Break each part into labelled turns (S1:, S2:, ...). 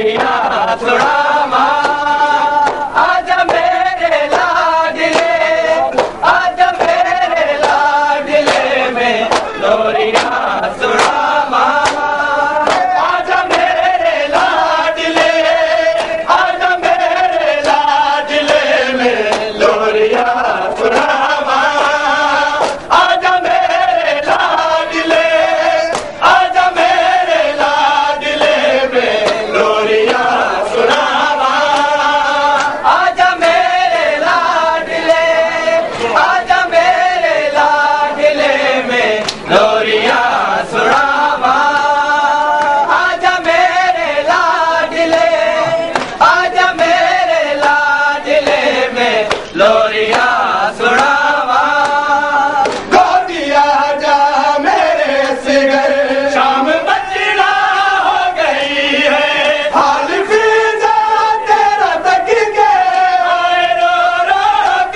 S1: लोरिया सुनावा आजा मेरे लाडले, आजा मेरे लाडले में लोरिया सुनावा आजा मेरे लाडले, आजा मेरे लाडले में लोरिया सुनावा आजा मेरे लाडले, आजा मेरे लाडले में लोरिया सुनावा आजा मेरे लाडले, आजा मेरे लाडले में लोरिया सुनावा आजा मेरे लाडले, आजा मेरे लाडले में लोरिया सुनावा गोदिया जा मेरे सिगर शाम बजना हो गई है हाल फिजा तेरा तक के आए रो रो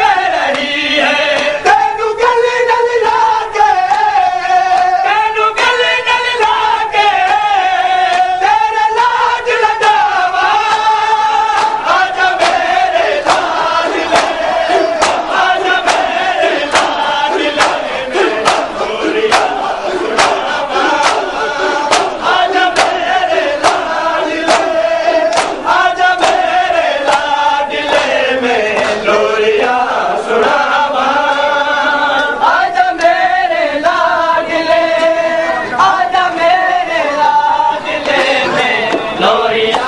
S1: कर रही है तेनू गली गल लाके, तेनू गली गल लाके तेरे लाज लगावा आजा मेरे लाडले, आजा मेरे लाडले में लोरिया सुनावा आजा मेरे लाडले, आजा मेरे लाडले में लोरिया सुनावा आजा मेरे लाडले, आजा मेरे लाडले में लोरिया